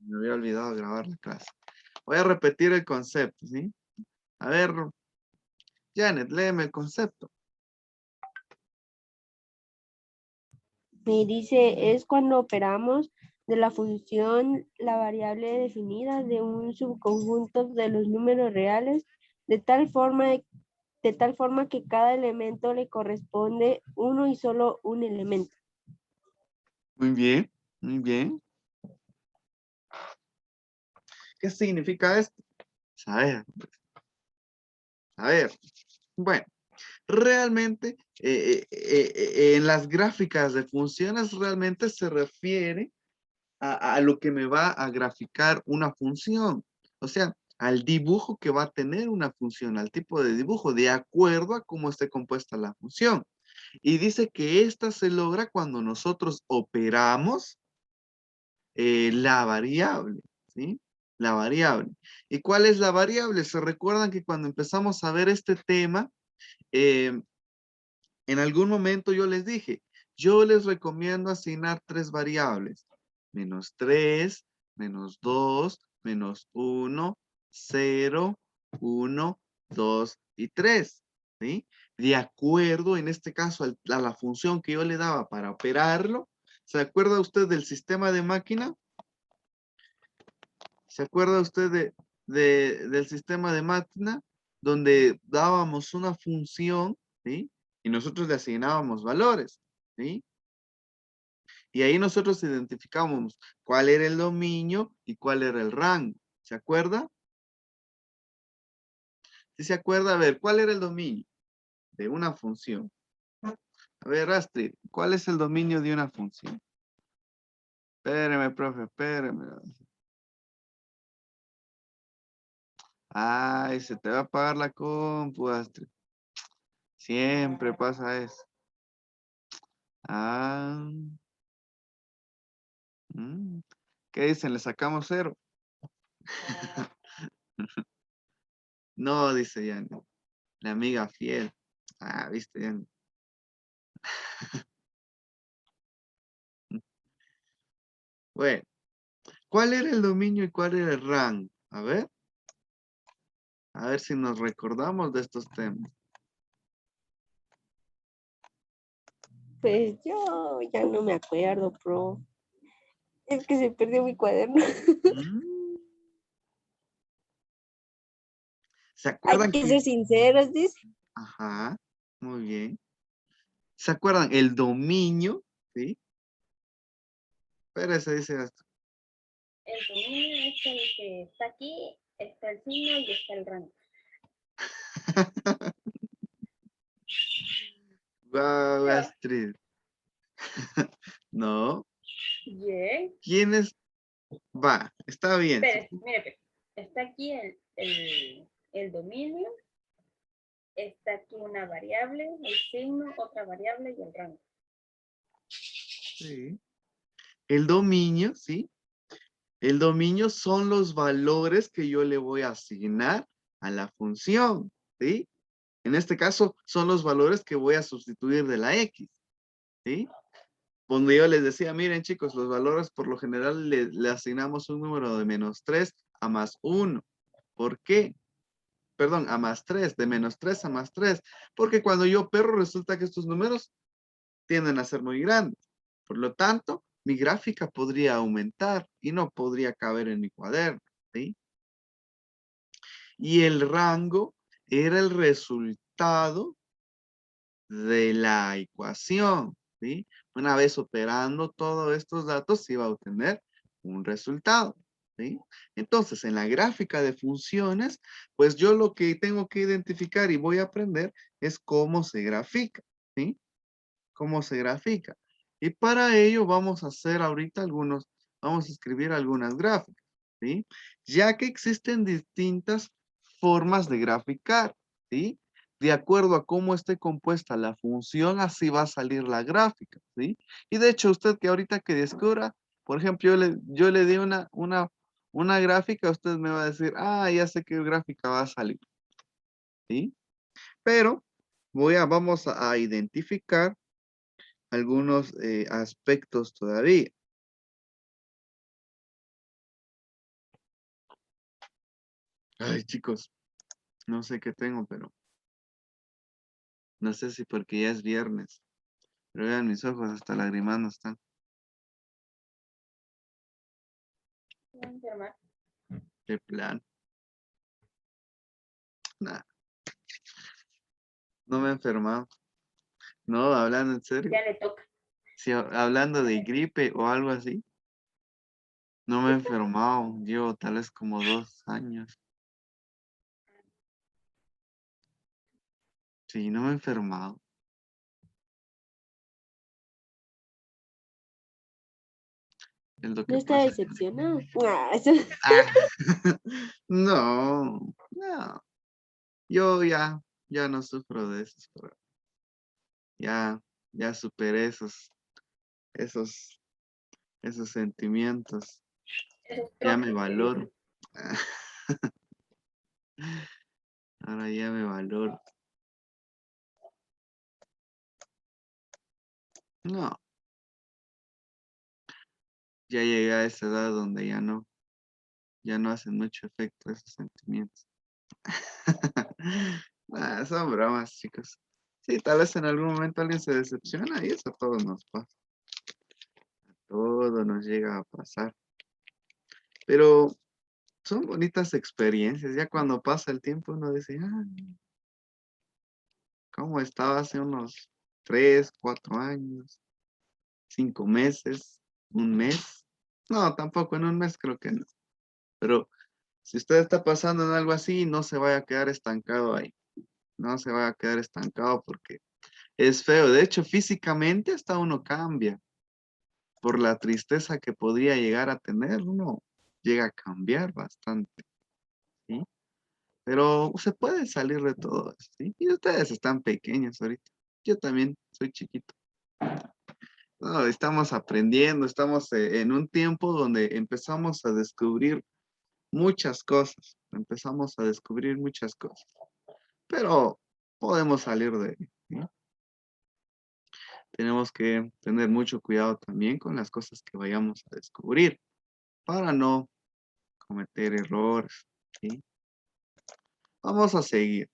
Me había olvidado grabar la clase. Voy a repetir el concepto, ¿sí? A ver, Janet, léeme el concepto. Me dice, es cuando operamos de la función la variable definida de un subconjunto de los números reales de tal forma que cada elemento le corresponde uno y solo un elemento. Muy bien, muy bien. ¿Qué significa esto? A ver. Bueno, realmente en las gráficas de funciones realmente se refiere a lo que me va a graficar una función. O sea, al dibujo que va a tener una función, al tipo de dibujo, de acuerdo a cómo esté compuesta la función. Y dice que esta se logra cuando nosotros operamos la variable, ¿sí? La variable. ¿Y cuál es la variable? Se recuerdan que cuando empezamos a ver este tema, eh, en algún momento yo les dije, yo les recomiendo asignar 3 variables. -3, -2, -1, 0, 1, 2 y 3. ¿Sí? De acuerdo, en este caso, a la función que yo le daba para operarlo. ¿Se acuerda usted del sistema de máquina? ¿Se acuerda usted del sistema de máquina? Donde dábamos una función, ¿sí? Y nosotros le asignábamos valores, ¿sí? Y ahí nosotros identificábamos cuál era el dominio y cuál era el rango. ¿Se acuerda? Si se acuerda, a ver, ¿cuál era el dominio de una función? A ver, Astrid, ¿cuál es el dominio de una función? Espéreme, profe, espéreme. Ay, se te va a apagar la compu, Astrid. Siempre pasa eso. Ah. ¿Qué dicen? ¿Le sacamos 0? No, dice Yanni. La amiga fiel. Ah, viste, Yanni. Bueno, ¿cuál era el dominio y cuál era el rango? A ver si nos recordamos de estos temas. Pues yo ya no me acuerdo, bro. Es que se perdió mi cuaderno. Mm, ¿Se Hay acuerdan que que? ser sinceros, dice. Ajá, muy bien. ¿Se acuerdan? El dominio, ¿sí? Pero se dice esto. El dominio es el que está aquí, está el signo y está el rango. Wow, Yo. Astrid. No. Yeah. ¿Quién es? Va, está bien. Pero, mire, está aquí el dominio, está aquí una variable, el signo, otra variable y el rango. Sí. El dominio, ¿sí? El dominio son los valores que yo le voy a asignar a la función, ¿sí? En este caso, son los valores que voy a sustituir de la X, ¿sí? Donde yo les decía, miren chicos, los valores por lo general le asignamos un número de -3 a +1. ¿Por qué? Perdón, a +3, de -3 a +3. Porque cuando yo opero, resulta que estos números tienden a ser muy grandes. Por lo tanto, mi gráfica podría aumentar y no podría caber en mi cuaderno, ¿sí? Y el rango era el resultado de la ecuación, ¿sí? Una vez operando todos estos datos, se iba a obtener un resultado, ¿sí? Entonces, en la gráfica de funciones, pues yo lo que tengo que identificar y voy a aprender es cómo se grafica, ¿sí? Cómo se grafica. Y para ello vamos a hacer ahorita vamos a escribir algunas gráficas, ¿sí? Ya que existen distintas formas de graficar, ¿sí? De acuerdo a cómo esté compuesta la función, así va a salir la gráfica, ¿sí? Y de hecho, usted que ahorita que descubra, por ejemplo, yo le di una gráfica, usted me va a decir, ah, ya sé qué gráfica va a salir, ¿sí? Pero vamos a identificar algunos aspectos todavía. Ay, chicos, no sé qué tengo, pero no sé si porque ya es viernes. Pero vean mis ojos, hasta lagrimando están. ¿Qué plan? Nah, no me he enfermado. No, hablando en serio. Ya le toca. Si hablando de gripe o algo así, no me he enfermado. Llevo tal vez como 2 años. Sí, no me he enfermado. Es lo No que está pasa. decepcionado. Ah, no, no. Yo ya no sufro de esos problemas. Ya, ya superé esos, esos sentimientos. Ya me valoro. Ahora ya me valoro. No, ya llegué a esa edad donde ya no hacen mucho efecto esos sentimientos. Son bromas, chicos. Sí, tal vez en algún momento alguien se decepciona y eso a todos nos pasa. Todo nos llega a pasar. Pero son bonitas experiencias. Ya cuando pasa el tiempo uno dice, ah, ¿cómo estaba hace unos 3, 4 años, 5 meses, un mes? No, tampoco en un mes creo que no. Pero si usted está pasando en algo así, no se vaya a quedar estancado ahí. No se vaya a quedar estancado porque es feo. De hecho, físicamente hasta uno cambia. Por la tristeza que podría llegar a tener, uno llega a cambiar bastante, ¿sí? Pero se puede salir de todo eso, ¿sí? Y ustedes están pequeños ahorita. Yo también soy chiquito. No, estamos aprendiendo, estamos en un tiempo donde empezamos a descubrir muchas cosas. Empezamos a descubrir muchas cosas. Pero podemos salir de ahí, ¿sí? Tenemos que tener mucho cuidado también con las cosas que vayamos a descubrir para no cometer errores, ¿sí? Vamos a seguir.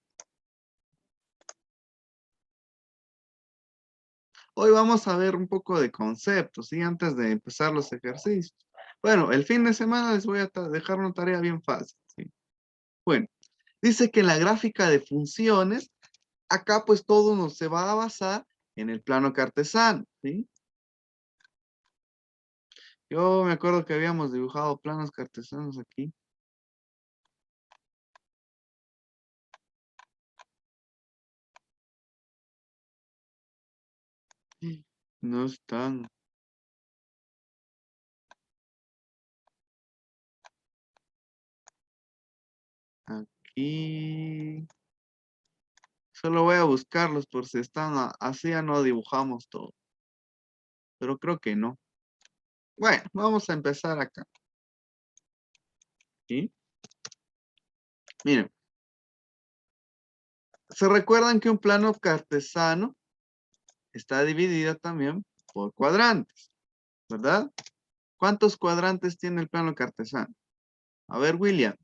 Hoy vamos a ver un poco de conceptos, ¿sí? Antes de empezar los ejercicios. Bueno, el fin de semana les voy a dejar una tarea bien fácil, ¿sí? Bueno, dice que en la gráfica de funciones, acá pues todo nos se va a basar en el plano cartesano, ¿sí? Yo me acuerdo que habíamos dibujado planos cartesanos aquí. No están aquí. Solo voy a buscarlos por si están así, ya no dibujamos todo. Pero creo que no. Bueno, vamos a empezar acá. ¿Sí? Miren, ¿se recuerdan que un plano cartesano está dividido también por cuadrantes, verdad? ¿Cuántos cuadrantes tiene el plano cartesano? A ver, William.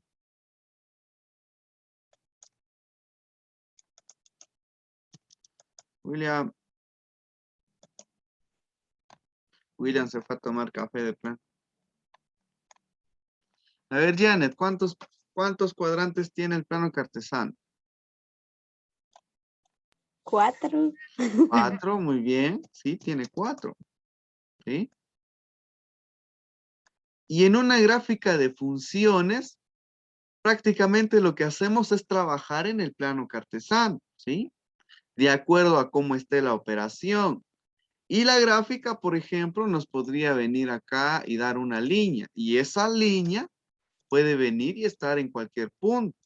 William se fue a tomar café de plano. A ver, Janet, ¿cuántos cuadrantes tiene el plano cartesano? 4. 4, muy bien. Sí, tiene 4. ¿Sí? Y en una gráfica de funciones, prácticamente lo que hacemos es trabajar en el plano cartesano, ¿sí? De acuerdo a cómo esté la operación. Y la gráfica, por ejemplo, nos podría venir acá y dar una línea. Y esa línea puede venir y estar en cualquier punto.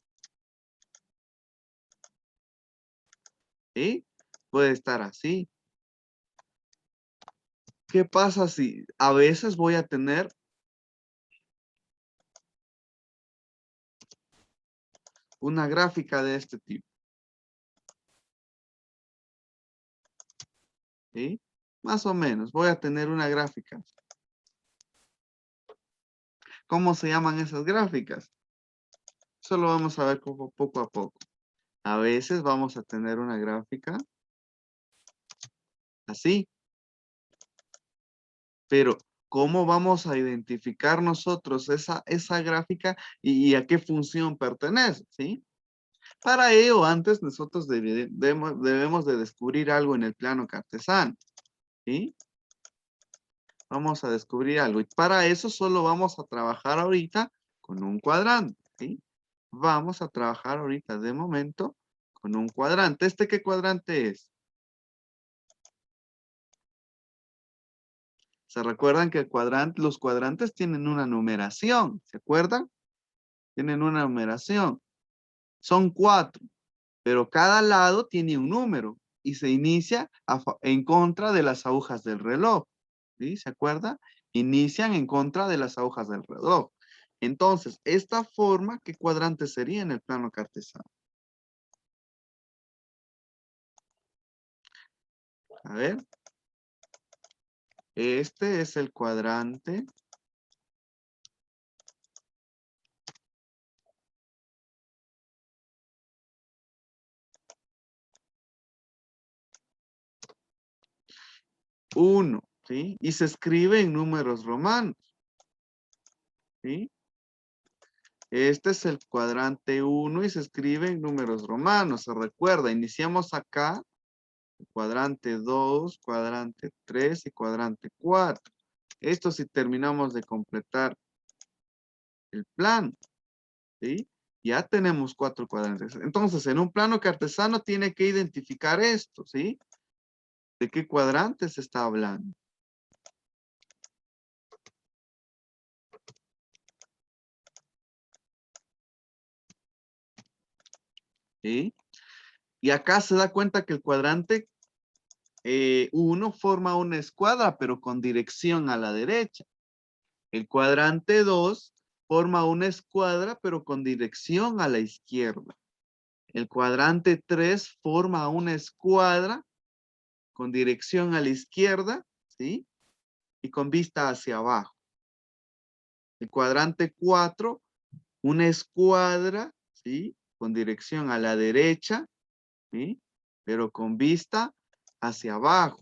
¿Sí? Puede estar así. ¿Qué pasa si a veces voy a tener una gráfica de este tipo? ¿Sí? Más o menos, voy a tener una gráfica. ¿Cómo se llaman esas gráficas? Eso lo vamos a ver poco a poco. A veces vamos a tener una gráfica así. Pero, ¿cómo vamos a identificar nosotros esa gráfica y a qué función pertenece? ¿Sí? Para ello, antes nosotros debemos de descubrir algo en el plano cartesano. ¿Sí? Vamos a descubrir algo. Y para eso solo vamos a trabajar ahorita con un cuadrante. ¿Sí? Vamos a trabajar ahorita de momento con un cuadrante. ¿Este qué cuadrante es? ¿Se recuerdan que los cuadrantes tienen una numeración? ¿Se acuerdan? Tienen una numeración. Son 4, pero cada lado tiene un número y se inicia en contra de las agujas del reloj. ¿Sí? ¿Se acuerda? Inician en contra de las agujas del reloj. Entonces, esta forma, ¿qué cuadrante sería en el plano cartesano? A ver. Este es el cuadrante. Uno, ¿sí? Y se escribe en números romanos, ¿sí? Este es el cuadrante 1 y se escribe en números romanos. Se recuerda, iniciamos acá, cuadrante 2, cuadrante 3 y cuadrante 4. Esto si terminamos de completar el plano, ¿sí? Ya tenemos 4 cuadrantes. Entonces, en un plano cartesano tiene que identificar esto, ¿sí? ¿De qué cuadrante se está hablando? ¿Sí? Y acá se da cuenta que el cuadrante 1 forma una escuadra, pero con dirección a la derecha. El cuadrante 2 forma una escuadra, pero con dirección a la izquierda. El cuadrante 3 forma una escuadra con dirección a la izquierda, ¿sí? Y con vista hacia abajo. El cuadrante 4, una escuadra, ¿sí? Con dirección a la derecha, ¿sí? Pero con vista hacia abajo,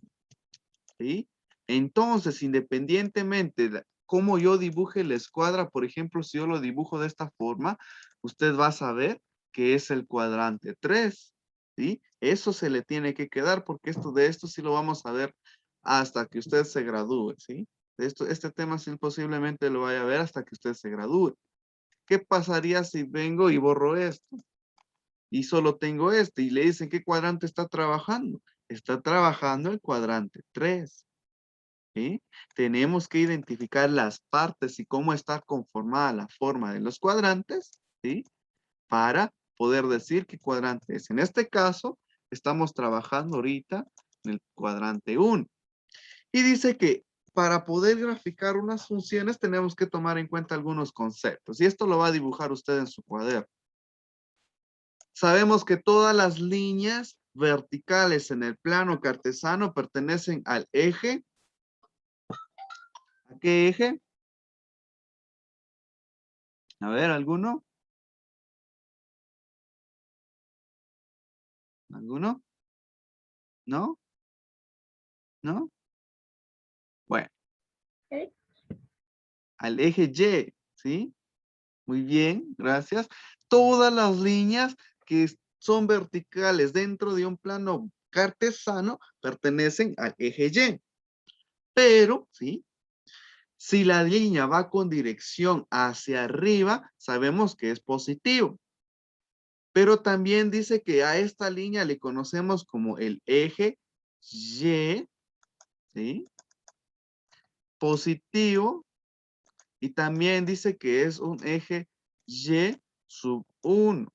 ¿sí? Entonces, independientemente de cómo yo dibuje la escuadra, por ejemplo, si yo lo dibujo de esta forma, usted va a saber que es el cuadrante 3, ¿sí? Eso se le tiene que quedar porque de esto sí lo vamos a ver hasta que usted se gradúe, ¿sí? Este tema sí posiblemente lo vaya a ver hasta que usted se gradúe. ¿Qué pasaría si vengo y borro esto? Y solo tengo este y le dicen qué cuadrante está trabajando. Está trabajando el cuadrante 3. ¿Sí? Tenemos que identificar las partes y cómo está conformada la forma de los cuadrantes, ¿sí? Para poder decir qué cuadrante es. En este caso, estamos trabajando ahorita en el cuadrante 1. Y dice que para poder graficar unas funciones tenemos que tomar en cuenta algunos conceptos. Y esto lo va a dibujar usted en su cuaderno. Sabemos que todas las líneas verticales en el plano cartesano pertenecen al eje. ¿A qué eje? A ver, ¿alguno? ¿Alguno? ¿No? ¿No? Bueno, al eje Y, ¿sí? Muy bien, gracias. Todas las líneas que son verticales dentro de un plano cartesano pertenecen al eje Y. Pero, ¿sí? Si la línea va con dirección hacia arriba, sabemos que es positivo. Pero también dice que a esta línea le conocemos como el eje Y, ¿sí? Positivo. Y también dice que es un eje Y sub 1,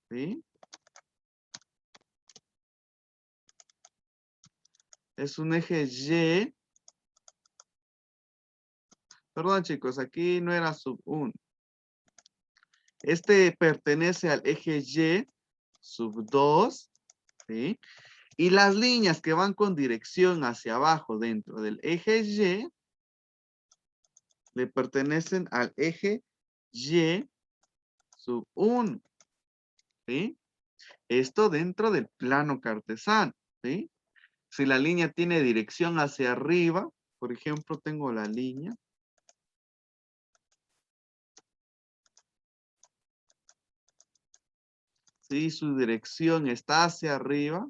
¿sí? Es un eje Y. Perdón, chicos, aquí no era sub 1. Este pertenece al eje Y sub 2, ¿sí? Y las líneas que van con dirección hacia abajo dentro del eje Y le pertenecen al eje Y sub 1. ¿Sí? Esto dentro del plano cartesano. ¿Sí? Si la línea tiene dirección hacia arriba, por ejemplo, tengo la línea. Si su dirección está hacia arriba,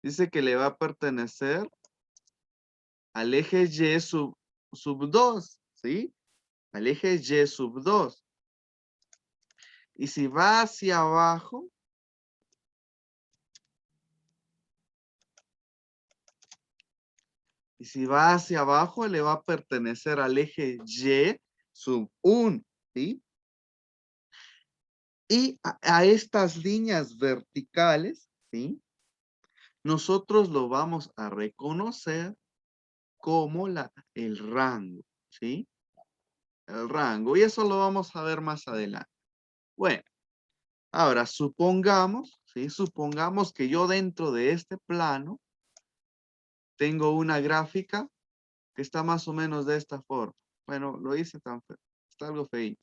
dice que le va a pertenecer al eje Y sub 2, ¿sí? Al eje Y sub 2. Y si va hacia abajo, le va a pertenecer al eje Y sub 1, ¿sí? Y a estas líneas verticales, ¿sí? Nosotros lo vamos a reconocer como el rango, ¿sí? El rango. Y eso lo vamos a ver más adelante. Bueno, ahora supongamos, ¿sí? Supongamos que yo dentro de este plano tengo una gráfica que está más o menos de esta forma. Bueno, lo hice tan feo. Está algo feo.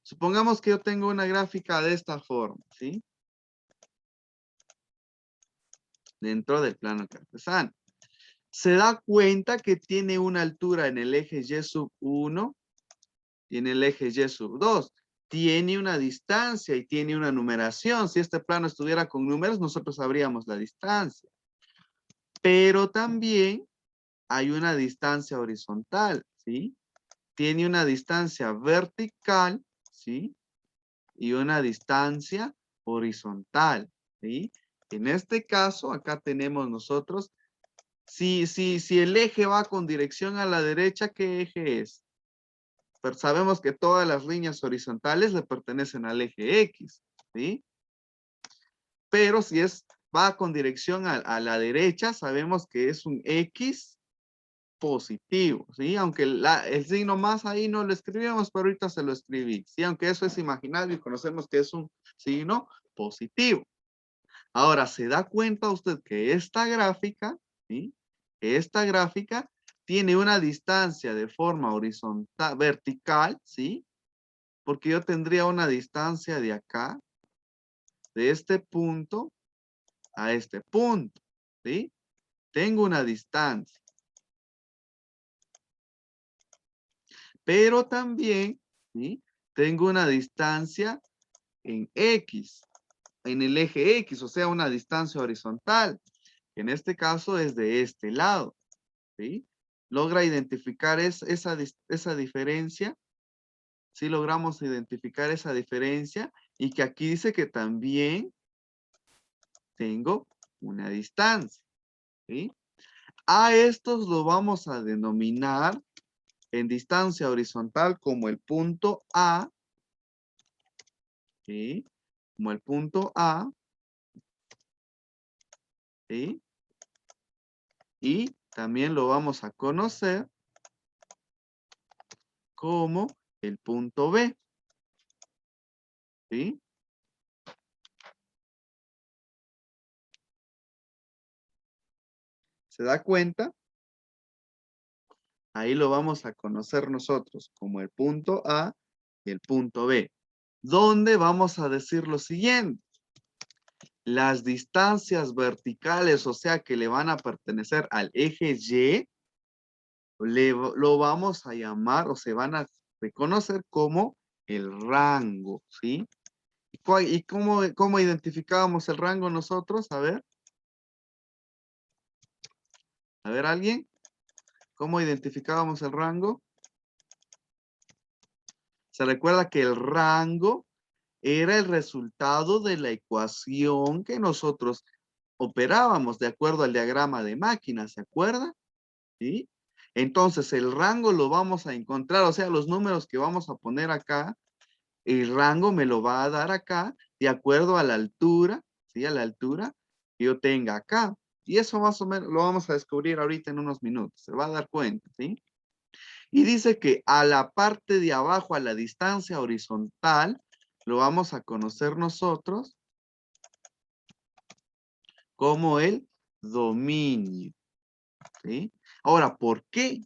Supongamos que yo tengo una gráfica de esta forma, ¿sí? Dentro del plano cartesano. Se da cuenta que tiene una altura en el eje Y sub 1 y en el eje Y sub 2. Tiene una distancia y tiene una numeración. Si este plano estuviera con números, nosotros sabríamos la distancia. Pero también hay una distancia horizontal, ¿sí? Tiene una distancia vertical, ¿sí? Y una distancia horizontal, ¿sí? En este caso, acá tenemos nosotros, si el eje va con dirección a la derecha, ¿qué eje es? Pero sabemos que todas las líneas horizontales le pertenecen al eje X, ¿sí? Pero si va con dirección a la derecha, sabemos que es un X positivo, ¿sí? Aunque el signo más ahí no lo escribimos, pero ahorita se lo escribí, ¿sí? Aunque eso es imaginario y conocemos que es un signo positivo. Ahora, ¿se da cuenta usted que esta gráfica, ¿sí? Esta gráfica tiene una distancia de forma horizontal, vertical, ¿sí? Porque yo tendría una distancia de acá, de este punto a este punto, ¿sí? Tengo una distancia. Pero también, ¿sí? Tengo una distancia en X, en el eje X, o sea, una distancia horizontal, que en este caso es de este lado, ¿sí? ¿Logra identificar esa diferencia? Sí logramos identificar esa diferencia y que aquí dice que también tengo una distancia, ¿sí? A estos lo vamos a denominar en distancia horizontal como el punto A, ¿sí? Como el punto A, ¿sí? Y también lo vamos a conocer como el punto B, ¿sí? ¿Se da cuenta? Ahí lo vamos a conocer nosotros como el punto A y el punto B. ¿Dónde vamos a decir lo siguiente? Las distancias verticales, o sea, que le van a pertenecer al eje Y, lo vamos a llamar o se van a reconocer como el rango, ¿sí? ¿Y cómo identificábamos el rango nosotros? A ver, ¿alguien? ¿Cómo identificábamos el rango? Se recuerda que el rango era el resultado de la ecuación que nosotros operábamos de acuerdo al diagrama de máquina, ¿se acuerda? ¿Sí? Entonces el rango lo vamos a encontrar, o sea, los números que vamos a poner acá, el rango me lo va a dar acá de acuerdo a la altura, ¿sí? A la altura que yo tenga acá. Y eso más o menos lo vamos a descubrir ahorita en unos minutos, se va a dar cuenta, ¿sí? Y dice que a la parte de abajo, a la distancia horizontal, lo vamos a conocer nosotros como el dominio. ¿Sí? Ahora, ¿por qué?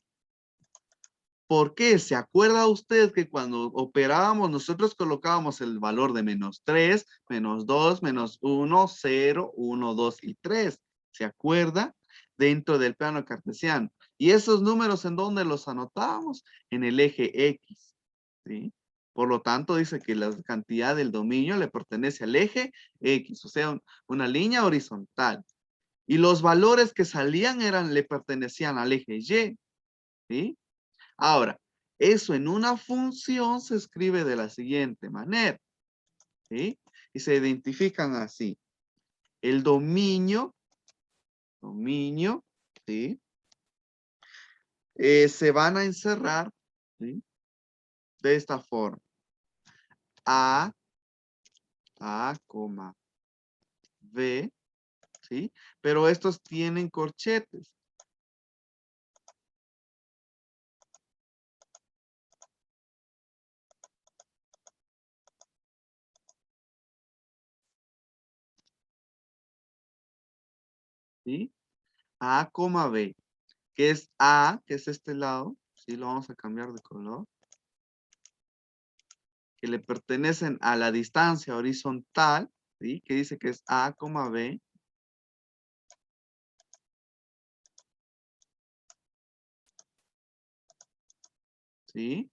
¿Por qué? ¿Se acuerda usted que cuando operábamos nosotros colocábamos el valor de -3, -2, -1, 0, 1, 2 y 3? ¿Se acuerda? Dentro del plano cartesiano. ¿Y esos números en dónde los anotábamos? En el eje X. ¿Sí? Por lo tanto, dice que la cantidad del dominio le pertenece al eje X, o sea, una línea horizontal. Y los valores que salían le pertenecían al eje Y. ¿Sí? Ahora, eso en una función se escribe de la siguiente manera. ¿Sí? Y se identifican así. El dominio, ¿sí? Se van a encerrar, ¿sí? De esta forma. A, coma, B, ¿sí? Pero estos tienen corchetes. ¿Sí? A, coma, B. Que es A, que es este lado. ¿Sí? Lo vamos a cambiar de color. Que le pertenecen a la distancia horizontal, ¿sí? Que dice que es A, coma, B. ¿Sí?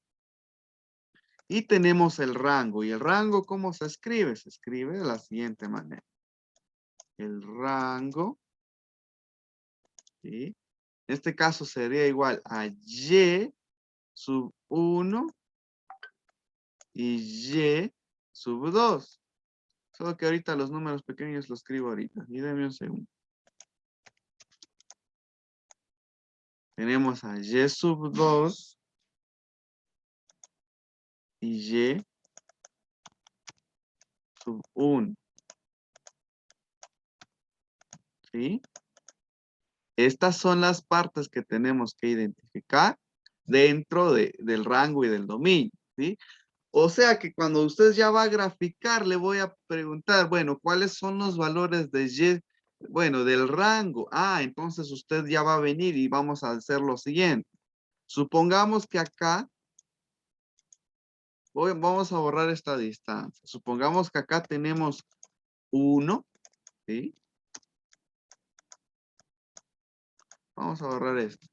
Y tenemos el rango. ¿Y el rango cómo se escribe? Se escribe de la siguiente manera. El rango, ¿sí? En este caso sería igual a Y sub 1 y Y sub 2. Solo que ahorita los números pequeños los escribo ahorita. Y denme un segundo. Tenemos a Y sub 2 y Y sub 1. ¿Sí? Estas son las partes que tenemos que identificar dentro del rango y del dominio. ¿Sí? O sea que cuando usted ya va a graficar, le voy a preguntar, bueno, ¿cuáles son los valores de Y? Bueno, del rango. Ah, entonces usted ya va a venir y vamos a hacer lo siguiente. Supongamos que acá, vamos a borrar esta distancia. Supongamos que acá tenemos 1, ¿sí? Vamos a borrar esto.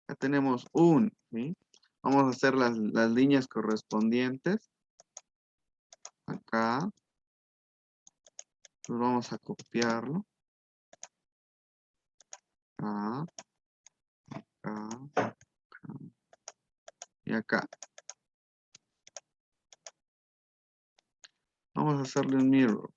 Acá tenemos 1, ¿sí? Vamos a hacer las líneas correspondientes. Acá. Pues vamos a copiarlo. Acá. Acá. Y acá. Vamos a hacerle un mirror.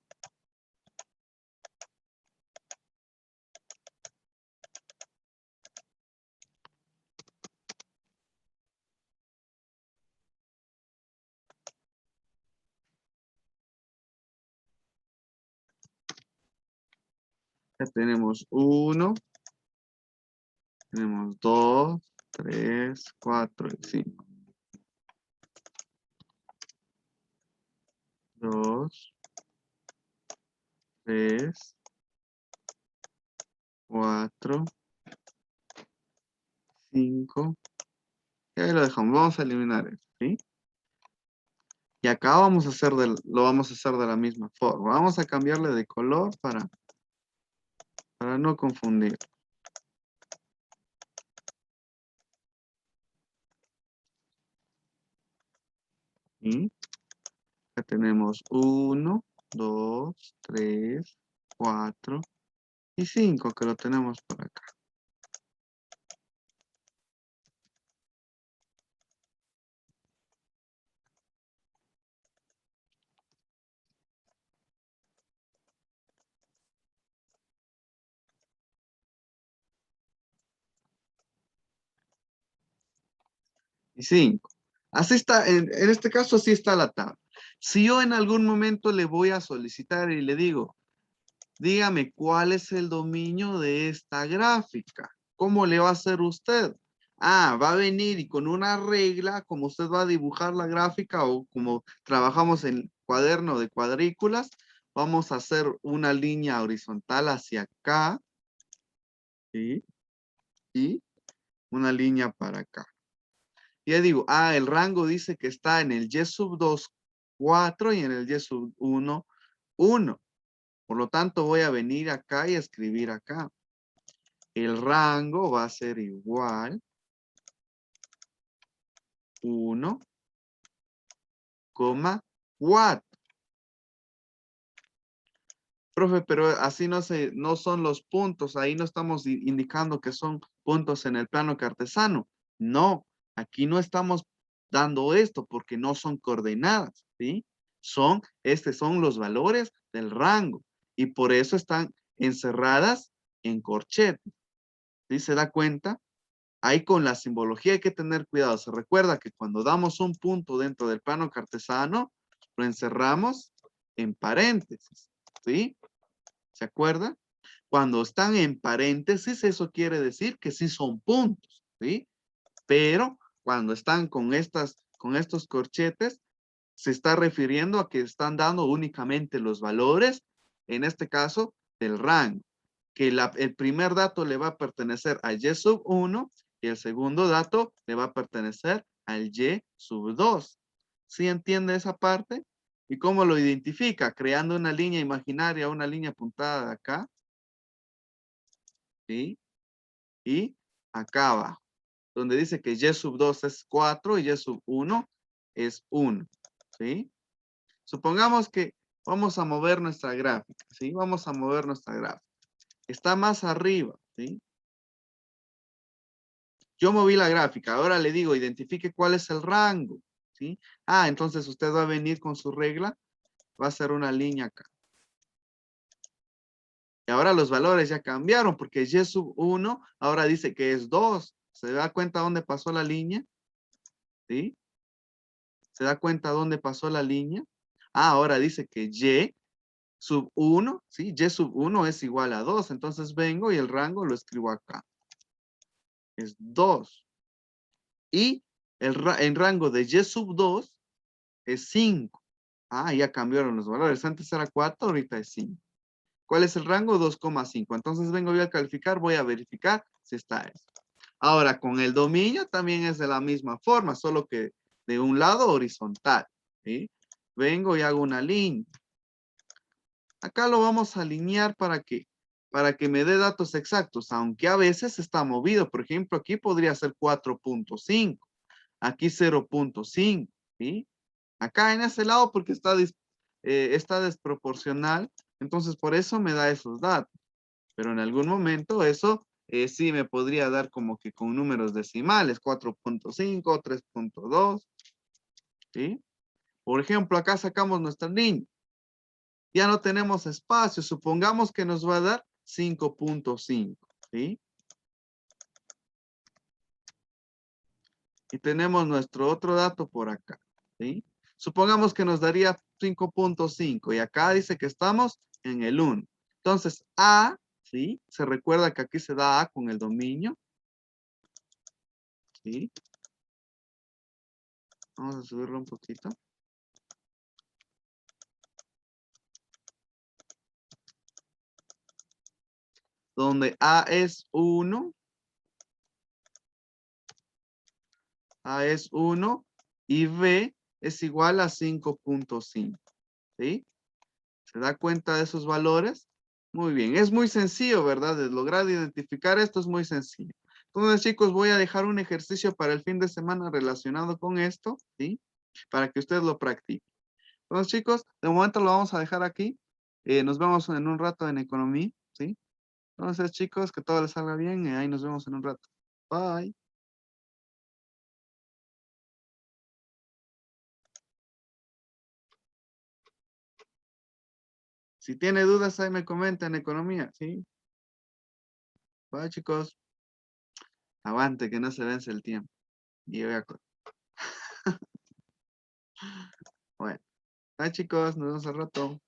Ya tenemos 1, tenemos 2, 3, 4 y 5. 2, 3, 4, 5. Y ahí lo dejamos. Vamos a eliminar esto, ¿sí? Y acá vamos a hacer lo vamos a hacer de la misma forma. Vamos a cambiarle de color para no confundir. ¿Sí? Acá tenemos 1, 2, 3, 4 y 5 que lo tenemos por acá. Y 5. Así está, en este caso así está la tabla. Si yo en algún momento le voy a solicitar y le digo, dígame cuál es el dominio de esta gráfica, ¿cómo le va a hacer usted? Ah, va a venir y con una regla, como usted va a dibujar la gráfica o como trabajamos en cuaderno de cuadrículas, vamos a hacer una línea horizontal hacia acá, ¿sí? Y una línea para acá. Ya digo, el rango dice que está en el Y sub 2, 4 y en el Y sub 1, 1. Por lo tanto, voy a venir acá y escribir acá. El rango va a ser igual 1, 4. Profe, pero así no son los puntos. Ahí no estamos indicando que son puntos en el plano cartesano. No, aquí no estamos dando esto porque no son coordenadas, ¿sí? Estos son los valores del rango y por eso están encerradas en corchetes. ¿Sí se da cuenta? Ahí con la simbología hay que tener cuidado. Se recuerda que cuando damos un punto dentro del plano cartesano, lo encerramos en paréntesis, ¿sí? ¿Se acuerda? Cuando están en paréntesis, eso quiere decir que sí son puntos, ¿sí? Pero cuando están con estos corchetes, se está refiriendo a que están dando únicamente los valores, en este caso, del rango. Que el primer dato le va a pertenecer al Y sub 1 y el segundo dato le va a pertenecer al Y sub 2. ¿Sí entiende esa parte? ¿Y cómo lo identifica? Creando una línea imaginaria, una línea apuntada de acá, ¿sí? Y acá abajo, donde dice que Y sub 2 es 4 y Y sub 1 es 1, ¿sí? Supongamos que vamos a mover nuestra gráfica, ¿sí? Vamos a mover nuestra gráfica. Está más arriba, ¿sí? Yo moví la gráfica, ahora le digo, identifique cuál es el rango, ¿sí? Entonces usted va a venir con su regla, va a hacer una línea acá. Y ahora los valores ya cambiaron porque Y sub 1 ahora dice que es 2. ¿Se da cuenta dónde pasó la línea? ¿Sí? ¿Se da cuenta dónde pasó la línea? Ahora dice que Y sub 1, ¿sí? Y sub 1 es igual a 2. Entonces vengo y el rango lo escribo acá. Es 2. Y el rango de Y sub 2 es 5. Ya cambiaron los valores. Antes era 4, ahorita es 5. ¿Cuál es el rango? 2,5. Entonces vengo yo a calificar, voy a verificar si está eso. Ahora, con el dominio también es de la misma forma, solo que de un lado horizontal, ¿sí? Vengo y hago una línea. Acá lo vamos a alinear para que me dé datos exactos, aunque a veces está movido. Por ejemplo, aquí podría ser 4,5, aquí 0,5, ¿sí? Acá en ese lado porque está desproporcional, entonces por eso me da esos datos. Pero en algún momento eso sí me podría dar como que con números decimales, 4,5, 3,2, ¿sí? Por ejemplo, acá sacamos nuestra línea. Ya no tenemos espacio, supongamos que nos va a dar 5,5, ¿sí? Y tenemos nuestro otro dato por acá, ¿sí? Supongamos que nos daría 5,5 y acá dice que estamos en el 1. Entonces, ¿sí? Se recuerda que aquí se da A con el dominio, ¿sí? Vamos a subirlo un poquito. Donde A es 1, y B es igual a 5,5, ¿sí? ¿Se da cuenta de esos valores? Muy bien, es muy sencillo, ¿verdad? De lograr identificar esto es muy sencillo. Entonces, chicos, voy a dejar un ejercicio para el fin de semana relacionado con esto, ¿sí? Para que ustedes lo practiquen. Entonces, chicos, de momento lo vamos a dejar aquí. Nos vemos en un rato en economía, ¿sí? Entonces, chicos, que todo les salga bien y ahí nos vemos en un rato. Bye. Si tiene dudas, ahí me comenta en economía, ¿sí? Bye, chicos. Aguante, que no se vence el tiempo. Y yo voy a... Bueno, bye, chicos. Nos vemos al rato.